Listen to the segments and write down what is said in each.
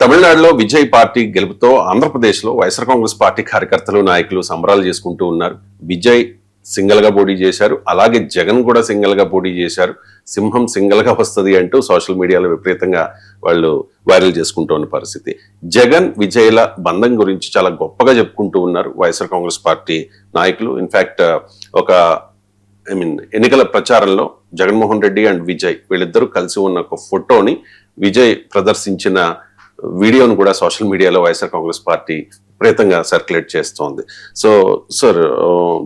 తమిళనాడులో విజయ్ పార్టీ గెలుపుతో ఆంధ్రప్రదేశ్లో వైఎస్ఆర్ కాంగ్రెస్ పార్టీ కార్యకర్తలు నాయకులు సంబరాలు చేసుకుంటూ ఉన్నారు. విజయ్ సింగిల్ గా పోటీ చేశారు, అలాగే జగన్ కూడా సింగిల్ గా పోటీ చేశారు. సింహం సింగిల్ గా వస్తుంది అంటూ సోషల్ మీడియాలో విపరీతంగా వాళ్ళు వైరల్ చేసుకుంటూ ఉన్న పరిస్థితి. జగన్ విజయ్ల బంధం గురించి చాలా గొప్పగా చెప్పుకుంటూ ఉన్నారు వైఎస్ఆర్ కాంగ్రెస్ పార్టీ నాయకులు. ఇన్ఫాక్ట్ ఒక ఎన్నికల ప్రచారంలో జగన్మోహన్ రెడ్డి అండ్ విజయ్ వీళ్ళిద్దరూ కలిసి ఉన్న ఒక ఫోటోని విజయ్ ప్రదర్శించిన వీడియోను కూడా సోషల్ మీడియాలో వైఎస్ఆర్ కాంగ్రెస్ పార్టీ విపరీతంగా సర్క్యులేట్ చేస్తోంది. సో సార్,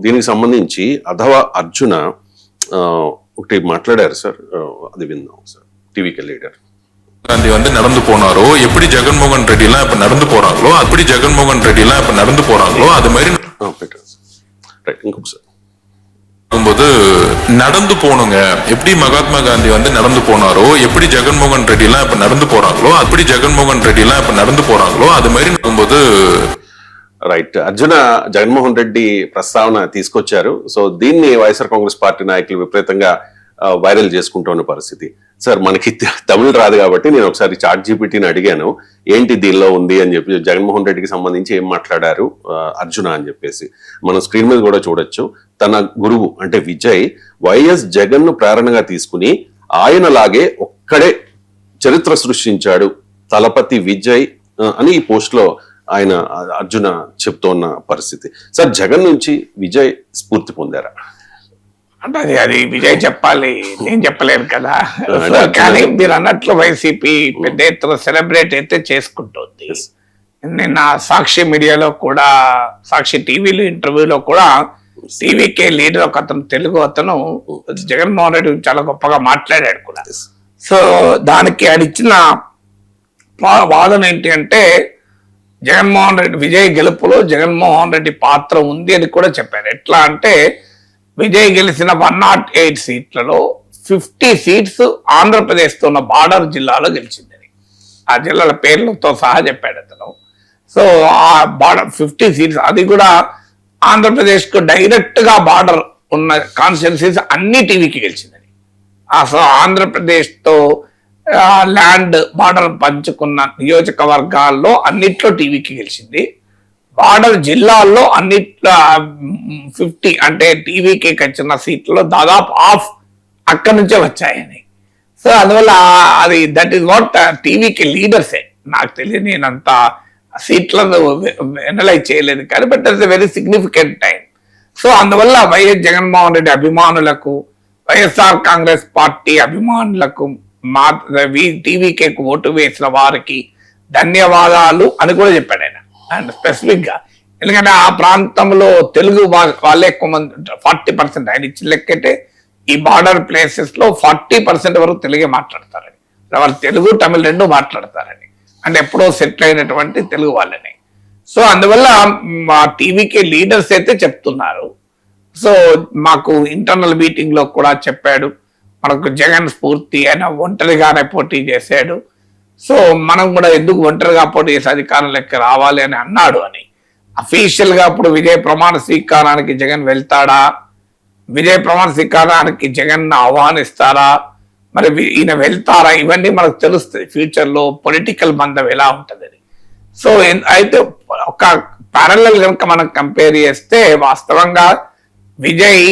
దీనికి సంబంధించి అథవా అర్జున ఒకటి మాట్లాడారు సార్, అది విందాం సార్. టీవీకి లీడర్ காந்தி வந்து நடந்து போனாரோ, எப்படி ஜெகன்மோகன் ரெட்டி எல்லாம் இப்ப நடந்து போறாங்களோ, அப்படி ஜெகன்மோகன் ரெட்டி எல்லாம் இப்ப நடந்து போறாங்களோ அது மாதிரி ఇంకొకసారి போது நடந்து போனுங்க. எப்படி மகாத்மா காந்தி வந்து நடந்து போனாரோ, எப்படி ஜெகன்மோகன் ரெட்டி எல்லாம் இப்ப நடந்து போறாங்களோ, அப்படி ஜெகன்மோகன் ரெட்டி எல்லாம் இப்ப நடந்து போறாங்களோ அது மாதிரி போது రైట్. అర్జున జగన్మోహన్ రెడ్డి ప్రస్తావన తీసుకొచ్చారు. సో దీన్ని వైఎస్ఆర్ కాంగ్రెస్ పార్టీ నాయకులు విపరీతంగా వైరల్ చేసుకుంటున్న పరిస్థితి. సార్, మనకి తమిళ రాదు కాబట్టి నేను ఒకసారి చాట్ జీపీటీని అడిగాను, ఏంటి దీనిలో ఉంది అని చెప్పి, జగన్మోహన్ రెడ్డికి సంబంధించి ఏం మాట్లాడారు అర్జున అని చెప్పేసి. మనం స్క్రీన్ మీద కూడా చూడొచ్చు. తన గురువు అంటే విజయ్ వైఎస్ జగన్ ను ప్రేరణగా తీసుకుని ఆయనలాగే ఒక్కడే చరిత్ర సృష్టించాడు తలపతి విజయ్ అని ఈ పోస్ట్ లో ఆయన అర్జున చెప్తోన్న పరిస్థితి. సార్, జగన్ నుంచి విజయ్ స్ఫూర్తి పొందారా? అంటే అది విజయ్ చెప్పాలి, నేను చెప్పలేను కదా. కానీ మీరు అన్నట్లు వైసీపీ పెద్ద ఎత్తున సెలబ్రేట్ అయితే చేసుకుంటుంది. నిన్న సాక్షి మీడియాలో కూడా, సాక్షి టీవీలో ఇంటర్వ్యూలో కూడా టీవీకే లీడర్ ఒక అతను, తెలుగు అతను, జగన్మోహన్ రెడ్డి చాలా గొప్పగా మాట్లాడాడు కూడా. సో దానికి ఆయన ఇచ్చిన వాదన ఏంటి అంటే, జగన్మోహన్ రెడ్డి విజయ్ గెలుపులో జగన్మోహన్ రెడ్డి పాత్ర ఉంది అని కూడా చెప్పారు. ఎట్లా అంటే, విజయ్ గెలిచిన 108 సీట్లలో 50 సీట్స్ ఆంధ్రప్రదేశ్తో ఉన్న బార్డర్ జిల్లాలో గెలిచిందని, ఆ జిల్లాల పేర్లతో సహా చెప్పాడు అతను. సో ఆ బార్డర్ 50 సీట్స్, అది కూడా ఆంధ్రప్రదేశ్ కు డైరెక్ట్ గా బార్డర్ ఉన్న కాన్స్టిట్యున్సీస్ అన్ని టీవీకి గెలిచిందని. అసలు ఆంధ్రప్రదేశ్ తో ల్యాండ్ బార్డర్ పంచుకున్న నియోజకవర్గాల్లో అన్నిట్లో టీవీకి గెలిచింది. బార్డర్ జిల్లాల్లో అన్నిట్లో 50 అంటే టీవీకి వచ్చిన సీట్లలో దాదాపు హాఫ్ అక్కడి నుంచే వచ్చాయని. సో అందువల్ల అది దట్ ఈస్ వాట్ టీవీకి లీడర్సే. నాకు తెలియదు, నేను అంత సీట్లను ఎనలైజ్ చేయలేదు కానీ, but it's a very significant time. So అందువల్ల వైఎస్ జగన్మోహన్ రెడ్డి అభిమానులకు, వైఎస్ఆర్ కాంగ్రెస్ పార్టీ అభిమానులకు, మా టీవీకి ఓటు వేసిన వారికి ధన్యవాదాలు అని కూడా చెప్పాడు ఆయన. అండ్ స్పెసిఫిక్ గా, ఎందుకంటే ఆ ప్రాంతంలో తెలుగు వాళ్ళే ఎక్కువ మంది ఉంటారు. 40% ఆయన ఇచ్చిన లెక్కటే ఈ బార్డర్ ప్లేసెస్ లో 40% వరకు తెలుగే మాట్లాడతారని, వాళ్ళు తెలుగు తమిళ రెండు మాట్లాడతారని, అంటే ఎప్పుడో సెటిల్ అయినటువంటి తెలుగు వాళ్ళని. సో అందువల్ల మా టీవీకి లీడర్స్ అయితే చెప్తున్నారు. సో మాకు ఇంటర్నల్ మీటింగ్ లో కూడా చెప్పాడు, మనకు జగన్ స్ఫూర్తి, ఆయన ఒంటరిగానే పోటీ చేశాడు. సో మనం కూడా ఎందుకు ఒంటరిగా పోటీ చేసే అధికారం లెక్క రావాలి అని అన్నాడు అని. అఫీషియల్ గా ఇప్పుడు విజయ ప్రమాణ స్వీకారానికి జగన్ వెళ్తాడా, విజయ ప్రమాణ స్వీకారానికి జగన్ ఆహ్వానిస్తారా, మరి ఈయన వెళ్తారా, ఇవన్నీ మనకు తెలుస్తుంది ఫ్యూచర్ లో పొలిటికల్ బంధం ఎలా ఉంటుందని. సో అయితే ఒక ప్యారలల్ కనుక మనం కంపేర్ చేస్తే, వాస్తవంగా విజయ్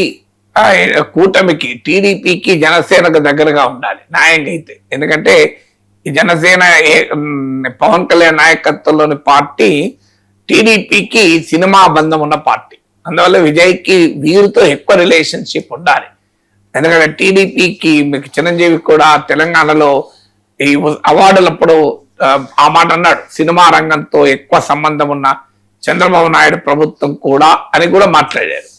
కూటమికి, టీడీపీకి, జనసేనకు దగ్గరగా ఉండాలి న్యాయంగా అయితే. ఎందుకంటే ఈ జనసేన పవన్ కళ్యాణ్ నాయకత్వంలోని పార్టీ టీడీపీకి సినిమా బంధం ఉన్న పార్టీ. అందువల్ల విజయ్కి వీరితో ఎక్కువ రిలేషన్షిప్ ఉండాలి. ఎందుకంటే టీడీపీకి, మీకు చిరంజీవి కూడా తెలంగాణలో ఈ అవార్డులప్పుడు ఆ మాట అన్నాడు, సినిమా రంగంతో ఎక్కువ సంబంధం ఉన్న చంద్రబాబు నాయుడు ప్రభుత్వం కూడా అని కూడా మాట్లాడారు.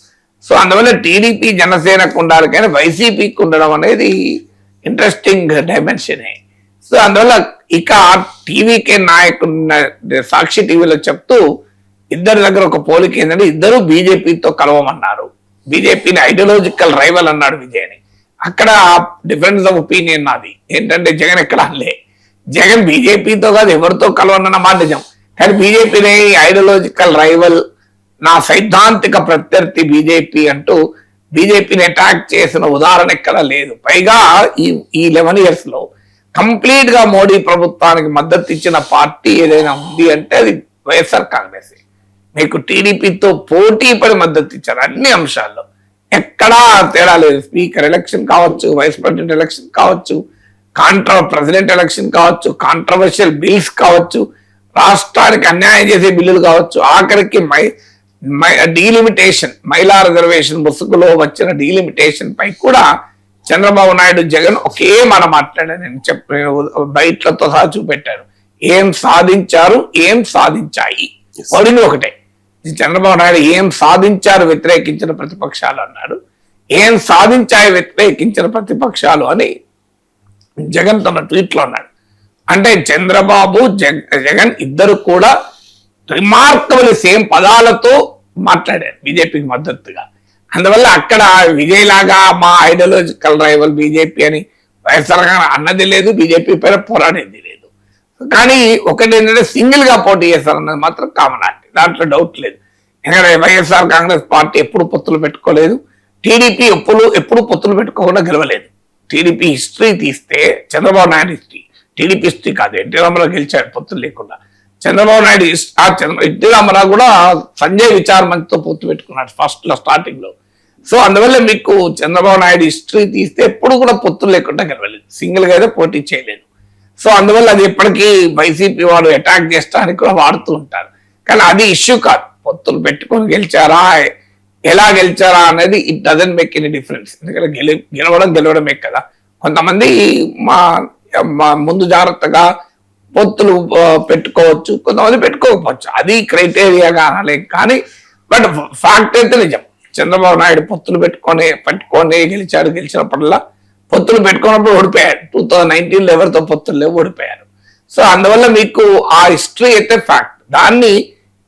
సో అందువల్ల టీడీపీ జనసేనకు ఉండాలి, కానీ వైసీపీకి ఉండడం అనేది ఇంట్రెస్టింగ్ డైమెన్షనే. సో అందువల్ల ఇక టీవీకే నాయకుడు సాక్షి టీవీలో చెప్తూ, ఇద్దరి దగ్గర ఒక పోలిక ఏంటంటే, ఇద్దరు బీజేపీతో కలవమన్నారు, బీజేపీని ఐడియాలజికల్ రైవల్ అన్నాడు విజయ్ని. అక్కడ డిఫరెన్స్ ఆఫ్ ఒపీనియన్ నాది ఏంటంటే, జగన్ ఎక్కడ అనలే, జగన్ బీజేపీతో కాదు ఎవరితో కలవనన్న మాట నిజం, కానీ బీజేపీని ఐడియాలజికల్ రైవల్, నా సైద్ధాంతిక ప్రత్యర్థి బీజేపీ అంటూ బీజేపీని అటాక్ చేసిన ఉదాహరణ ఎక్కడ లేదు. పైగా ఈ 11 years లో కంప్లీట్ గా మోడీ ప్రభుత్వానికి మద్దతు ఇచ్చిన పార్టీ ఏదైనా ఉంది అంటే అది వైఎస్ఆర్ కాంగ్రెస్. మీకు టీడీపీతో పోటీ పడి మద్దతు ఇచ్చారు అన్ని అంశాల్లో, ఎక్కడా తేడా లేదు. స్పీకర్ ఎలక్షన్ కావచ్చు, వైస్ ప్రెసిడెంట్ ఎలక్షన్ కావచ్చు, ప్రెసిడెంట్ ఎలక్షన్ కావచ్చు, కాంట్రవర్షియల్ బిల్స్ కావచ్చు, రాష్ట్రానికి అన్యాయం చేసే బిల్లులు కావచ్చు, ఆఖరికి డీలిమిటేషన్ మహిళా రిజర్వేషన్ ముసుగులో వచ్చిన డీలిమిటేషన్ పై కూడా చంద్రబాబు నాయుడు జగన్ ఒకే మాట మాట్లాడారు. నేను బయటలతో సహా చూపెట్టారు. ఏం సాధించారు, ఏం సాధించాయి, పడింది ఒకటే. చంద్రబాబు నాయుడు ఏం సాధించారు వ్యతిరేకించిన ప్రతిపక్షాలు అన్నాడు, ఏం సాధించాయి వ్యతిరేకించిన ప్రతిపక్షాలు అని జగన్ తన ట్వీట్ లో అన్నాడు. అంటే చంద్రబాబు జగన్ ఇద్దరు కూడా రిమార్కబుల్ సేమ్ పదాలతో మాట్లాడారు బీజేపీకి మద్దతుగా. అందువల్ల అక్కడ విజయ్ లాగా మా ఐడియాలజికల్ రైవల్ బీజేపీ అని వైఎస్ఆర్ అన్నది లేదు, బీజేపీ పైన పోరాడేది లేదు. కానీ ఒకటి ఏంటంటే సింగిల్ గా పోటీ చేస్తారన్నది మాత్రం కామనాలిటీ, దాంట్లో డౌట్ లేదు. ఎందుకంటే వైఎస్ఆర్ కాంగ్రెస్ పార్టీ ఎప్పుడు పొత్తులు పెట్టుకోలేదు, టీడీపీ ఎప్పుడు పొత్తులు పెట్టుకోకుండా గెలవలేదు. టీడీపీ హిస్టరీ తీస్తే Chandrababu Naidu history, TDP history కాదు. ఎన్టీ రామారావు గెలిచాడు పొత్తులు లేకుండా. చంద్రబాబు నాయుడు ఎన్టీ రామారావు కూడా సంజయ్ విచార్ మంచితో పొత్తు పెట్టుకున్నాడు ఫస్ట్ లో స్టార్టింగ్ లో. సో అందువల్ల మీకు చంద్రబాబు నాయుడు హిస్టరీ తీస్తే ఎప్పుడు కూడా పొత్తులు లేకుండా గెలవలేదు, సింగిల్ గా అయితే పోటీ చేయలేదు. సో అందువల్ల అది ఎప్పటికీ వైసీపీ వాడు అటాక్ చేస్తానికి కూడా వాడుతూ ఉంటారు. కానీ అది ఇష్యూ కాదు. పొత్తులు పెట్టుకొని గెలిచారా, ఎలా గెలిచారా అనేది it doesn't make any difference. ఎందుకంటే గెలవడమే కదా. కొంతమంది మా ముందు జాగ్రత్తగా పొత్తులు పెట్టుకోవచ్చు, కొంతమంది పెట్టుకోకపోవచ్చు, అది క్రైటీరియాగా అనలే. కానీ బట్ ఫ్యాక్ట్ అయితే నిజం, చంద్రబాబు నాయుడు పొత్తులు పెట్టుకొని గెలిచినప్పుడల్లా పొత్తులు పెట్టుకున్నప్పుడు ఓడిపోయారు. 2019 ఎవరితో పొత్తులు లేవు, ఓడిపోయారు. సో అందువల్ల మీకు ఆ హిస్టరీ అయితే ఫ్యాక్ట్. దాన్ని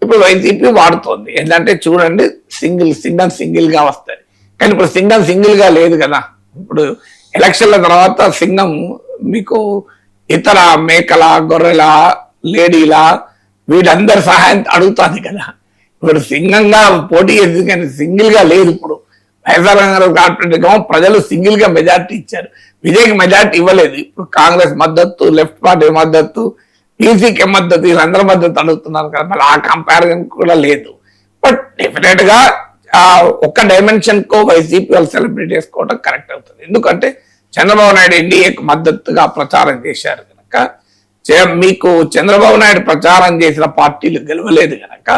ఇప్పుడు వైసీపీ వాడుతోంది. ఏంటంటే చూడండి, సింగిల్ గా వస్తుంది. కానీ ఇప్పుడు సింగిల్ గా లేదు కదా. ఇప్పుడు ఎలక్షన్ల తర్వాత సింగం మీకు ఇతర మేకల, గొర్రెల, లేడీల వీళ్ళందరి సహాయం అడుగుతుంది కదా. ఇప్పుడు సింగంగా పోటీ చేసింది కానీ సింగిల్ గా లేదు. ఇప్పుడు వైఎస్ఆర్ కాంగ్రెస్ ప్రజలు సింగిల్ గా మెజార్టీ ఇచ్చారు, విజయ్కి మెజార్టీ ఇవ్వలేదు. ఇప్పుడు కాంగ్రెస్ మద్దతు, లెఫ్ట్ పార్టీ మద్దతు, పీసీకే మద్దతు, వీళ్ళందరి మద్దతు అడుగుతున్నారు కదా. మళ్ళీ ఆ కంపారిజన్ కూడా లేదు. బట్ డెఫినెట్ గా ఒక్క డైమెన్షన్ కో వైసీపీ వాళ్ళు సెలబ్రేట్ చేసుకోవడం కరెక్ట్ అవుతుంది. ఎందుకంటే చంద్రబాబు నాయుడు ఎన్డీఏకి మద్దతుగా ప్రచారం చేశారు కనుక, మీకు చంద్రబాబు నాయుడు ప్రచారం చేసిన పార్టీలు గెలవలేదు కనుక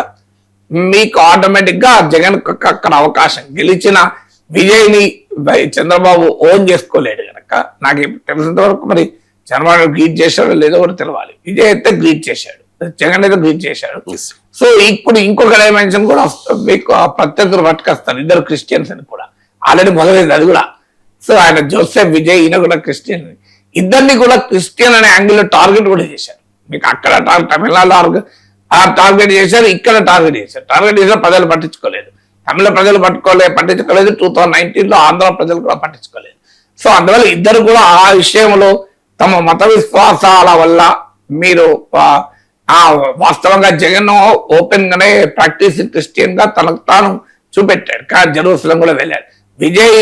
మీకు ఆటోమేటిక్ గా జగన్ అక్కడ అవకాశం, గెలిచిన విజయ్ని చంద్రబాబు ఓన్ చేసుకోలేడు కనుక నాకు తెలిసినంత వరకు మరి చంద్రబాబు గ్రీట్ చేశాడో లేదో కూడా తెలవాలి. విజయ్ అయితే గ్రీట్ చేశాడు, జగన్ అయితే గ్రీట్ చేశాడు. సో ఇప్పుడు ఇంకొక డైమెన్షన్ కూడా మీకు ప్రత్యర్థులు పట్టుకొస్తారు, ఇద్దరు క్రిస్టియన్స్ అని కూడా ఆల్రెడీ మొదలైంది అది కూడా. సో ఆయన జోసెఫ్ విజయ్, ఈయన కూడా క్రిస్టియన్, ఇద్దరిని కూడా క్రిస్టియన్ అనే యాంగిల్ లో టార్గెట్ కూడా చేశారు. మీకు అక్కడ తమిళనాడులో టార్గెట్ చేశారు, ఇక్కడ టార్గెట్ చేశారు ప్రజలు పట్టించుకోలేదు. తమిళ ప్రజలు పట్టించుకోలేదు, 2019 లో ఆంధ్ర ప్రజలు కూడా పట్టించుకోలేదు. సో అందువల్ల ఇద్దరు కూడా ఆ విషయంలో తమ మత విశ్వాసాల వల్ల మీరు వాస్తవంగా జగన్ ఓపెన్ గానే ప్రాక్టీస్ క్రిస్టియన్ గా తనకు తాను చూపెట్టాడు. కానీ జెరూసలం కూడా వెళ్ళాడు. విజయ్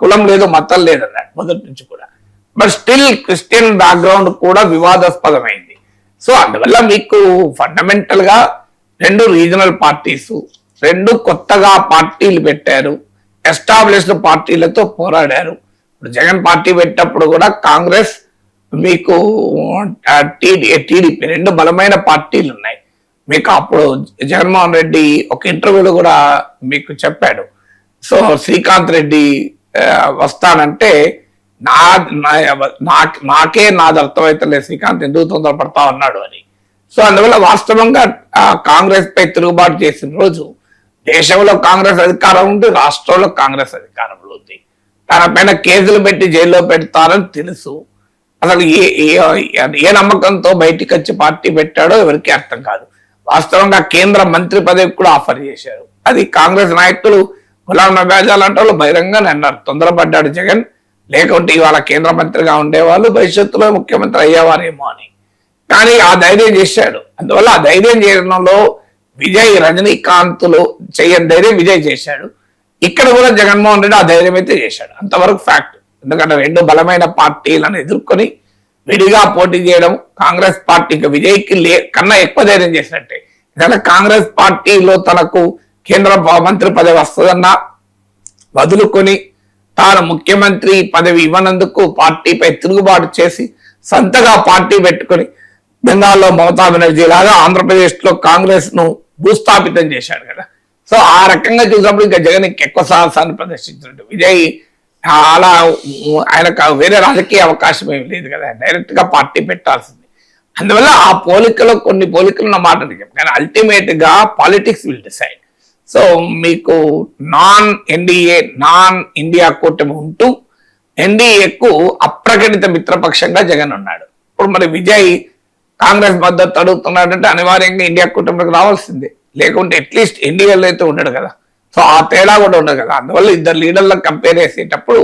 కులం లేదు, మతం లేదు అన్నాడు మొదటి నుంచి కూడా. బట్ స్టిల్ క్రిస్టియన్ బ్యాక్గ్రౌండ్ కూడా వివాదాస్పదమైంది. సో అందువల్ల మీకు ఫండమెంటల్ గా రెండు రీజనల్ పార్టీస్, రెండు కొత్తగా పార్టీలు పెట్టారు, ఎస్టాబ్లిష్డ్ పార్టీలతో పోరాడారు. ఇప్పుడు జగన్ పార్టీ పెట్టినప్పుడు కూడా కాంగ్రెస్, మీకు టీడీపీ రెండు బలమైన పార్టీలు ఉన్నాయి. మీకు అప్పుడు జగన్మోహన్ రెడ్డి ఒక ఇంటర్వ్యూలో కూడా మీకు చెప్పాడు. సో శ్రీకాంత్ రెడ్డి వస్తానంటే నాకే నాది అర్థమైతలేదు, శ్రీకాంత్ ఎందుకు తొందరపడతా ఉన్నాడు అని. సో అందువల్ల వాస్తవంగా కాంగ్రెస్ పై తిరుగుబాటు చేసిన రోజు దేశంలో కాంగ్రెస్ అధికారం ఉంది, రాష్ట్రంలో కాంగ్రెస్ అధికారంలో ఉంది. తన పైన కేసులు పెట్టి జైల్లో పెడతారని తెలుసు. అసలు ఏ నమ్మకంతో బయటికి వచ్చి పార్టీ పెట్టాడో ఎవరికి అర్థం కాదు. వాస్తవంగా కేంద్ర మంత్రి పదవి కూడా ఆఫర్ చేశారు. అది కాంగ్రెస్ నాయకులు గులాం నబీ ఆజాద్ అంటే వాళ్ళు బహిరంగానే అన్నారు, తొందరపడ్డాడు జగన్, లేకుంటే ఇవాళ కేంద్ర మంత్రిగా ఉండేవాళ్ళు భవిష్యత్తులో ముఖ్యమంత్రి అయ్యేవారేమో అని. కానీ ఆ ధైర్యం చేశాడు. అందువల్ల ఆ ధైర్యం చేయడంలో విజయ్, రజనీకాంత్లు చేయని ధైర్యం విజయ్ చేశాడు. ఇక్కడ కూడా జగన్మోహన్ రెడ్డి ఆ ధైర్యం అయితే చేశాడు. అంతవరకు ఫ్యాక్ట్. ఎందుకంటే రెండు బలమైన పార్టీలను ఎదుర్కొని విడిగా పోటీ చేయడం కాంగ్రెస్ పార్టీకి విజయ్కి కన్నా ఎక్కువ ధైర్యం చేసినట్టే. ఎందుకంటే కాంగ్రెస్ పార్టీలో తనకు కేంద్ర మంత్రి పదవి వస్తుందన్నా వదులుకొని తాను ముఖ్యమంత్రి పదవి ఇవ్వనందుకు పార్టీపై తిరుగుబాటు చేసి సొంతగా పార్టీ పెట్టుకుని బెంగాల్లో మమతా బెనర్జీ లాగా ఆంధ్రప్రదేశ్ లో కాంగ్రెస్ ను భూస్థాపితం చేశాడు కదా. సో ఆ రకంగా చూసినప్పుడు ఇంకా జగన్ ఎక్కువ సాహసాన్ని ప్రదర్శించినట్టు. విజయ్ అలా ఆయనకు వేరే రాజకీయ అవకాశం ఏమి లేదు కదా, డైరెక్ట్ గా పార్టీ పెట్టాల్సింది. అందువల్ల ఆ పోలికలో కొన్ని పోలికలు నా మాట నిజం, కానీ అల్టిమేట్ గా పాలిటిక్స్ విల్ డిసైడ్. సో మీకు నాన్ ఇండియా కూటమి ఉంటూ ఎన్డీఏకు అప్రకటిత మిత్రపక్షంగా జగన్ ఉన్నాడు. ఇప్పుడు మరి విజయ్ కాంగ్రెస్ మద్దతు అడుగుతున్నాడంటే అనివార్యంగా ఇండియా కూటమికి రావాల్సిందే, లేకుంటే అట్లీస్ట్ ఎన్డీఏలో అయితే ఉండడు కదా. సో ఆ తేడా కూడా ఉండదు కదా. అందువల్ల ఇద్దరు లీడర్లకు కంపేర్ చేసేటప్పుడు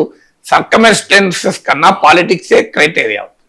సర్కమ్స్టెన్సెస్ కన్నా పాలిటిక్సే క్రైటీరియా.